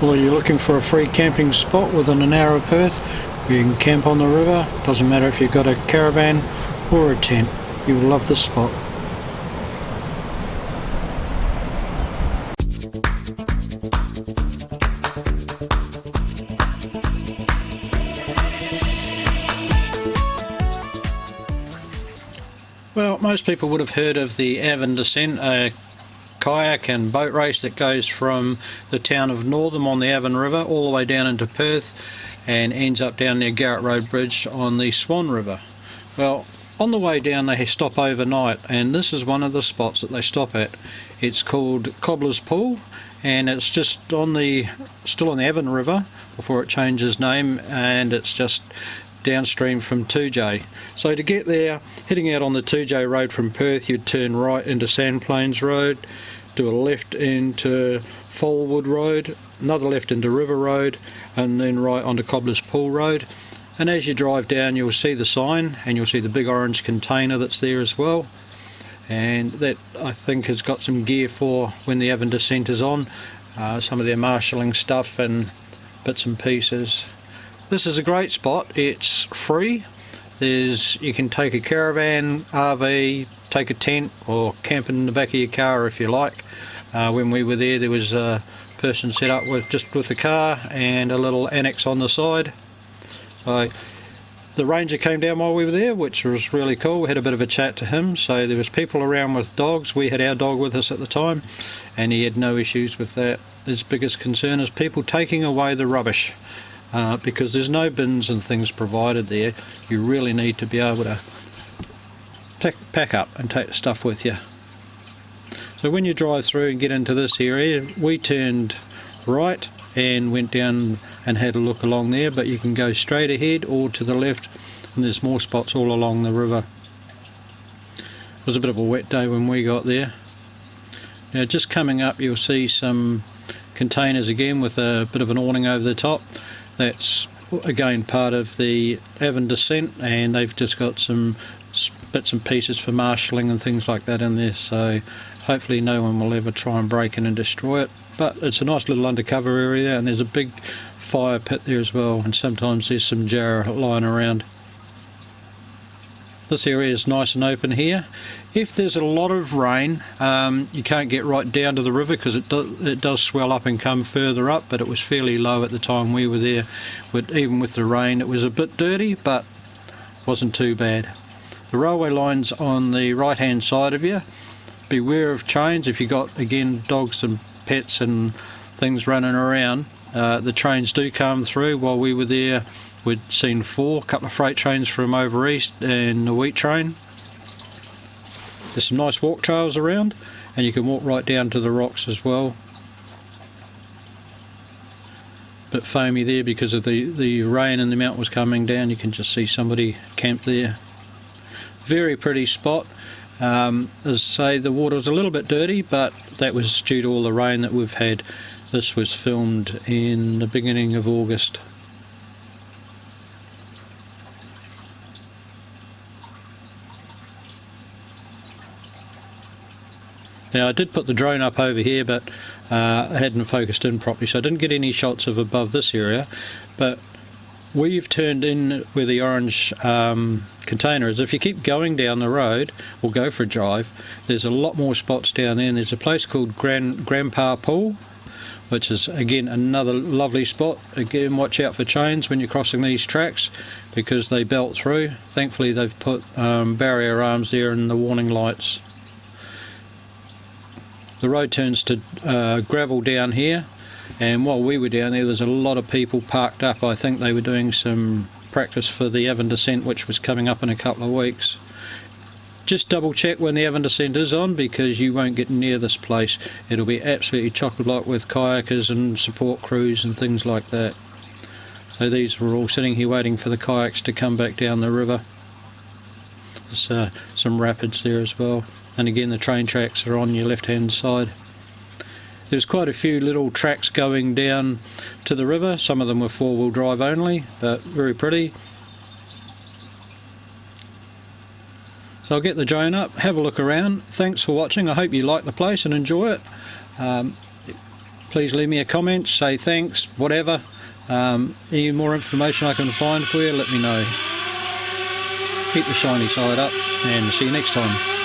Well, you're looking for a free camping spot within an hour of Perth where you can camp on the river. Doesn't matter if you've got a caravan or a tent, you will love this spot. Well, most people would have heard of the Avon Descent, a kayak and boat race that goes from the town of Northam on the Avon River all the way down into Perth and ends up down near Garrett Road Bridge on the Swan River. Well, on the way down they stop overnight, and this is one of the spots that they stop at. It's called Cobblers Pool, and it's just still on the Avon River before it changes name, and it's just downstream from 2J. So to get there, heading out on the 2J road from Perth, you'd turn right into Sandplains Road, do a left into Foalwood Road, another left into River Road, and then right onto Cobblers Pool Road. And as you drive down, you'll see the sign, and you'll see the big orange container that's there as well, and that I think has got some gear for when the Avon Descent is on, some of their marshalling stuff and bits and pieces. This is a great spot. It's free. You can take a caravan, RV, take a tent, or camp in the back of your car if you like. When we were there was a person set up with the car and a little annex on the side. So the ranger came down while we were there, which was really cool. We had a bit of a chat to him. So there was people around with dogs. We had our dog with us at the time, and he had no issues with that. His biggest concern is people taking away the rubbish. Because there's no bins and things provided there. You really need to be able to pack up and take the stuff with you. So when you drive through and get into this area, we turned right and went down and had a look along there, but you can go straight ahead or to the left, and there's more spots all along the river. It was a bit of a wet day when we got there. Now just coming up, you'll see some containers again with a bit of an awning over the top. That's again part of the Avon Descent, and they've just got some bits and pieces for marshalling and things like that in there, so hopefully no one will ever try and break in and destroy it. But it's a nice little undercover area, and there's a big fire pit there as well, and sometimes there's some jarrah lying around. This area is nice and open here. If there's a lot of rain, you can't get right down to the river because it does swell up and come further up, but it was fairly low at the time we were there. Even with the rain, it was a bit dirty, but wasn't too bad. The railway line's on the right hand side of you. Beware of trains if you've got, again, dogs and pets and things running around. The trains do come through. While we were there, we'd seen a couple of freight trains from over east and a wheat train. There's some nice walk trails around, and you can walk right down to the rocks as well. Bit foamy there because of the rain and the amount was coming down. You can just see somebody camped there. Very pretty spot. As I say, the water was a little bit dirty, but that was due to all the rain that we've had. This was filmed in the beginning of August. Now I did put the drone up over here, but I hadn't focused in properly, so I didn't get any shots of above this area. But we've turned in where the orange container is. If you keep going down the road or go for a drive, there's a lot more spots down there, and there's a place called Grandpa Pool, which is again another lovely spot. Again, watch out for chains when you're crossing these tracks because they belt through. Thankfully they've put barrier arms there and the warning lights. The road turns to gravel down here, and while we were down there, there's a lot of people parked up. I think they were doing some practice for the Avon Descent, which was coming up in a couple of weeks. Just double check when the Avon Descent is on, because you won't get near this place. It'll be absolutely chock-a-block with kayakers and support crews and things like that. So these were all sitting here waiting for the kayaks to come back down the river. There's some rapids there as well. And again, the train tracks are on your left hand side. There's quite a few little tracks going down to the river. Some of them were four-wheel drive only, but very pretty. So I'll get the drone up, have a look around. Thanks for watching. I hope you like the place and enjoy it. please leave me a comment, say thanks, whatever. Any more information I can find for you, let me know. Keep the shiny side up, and see you next time.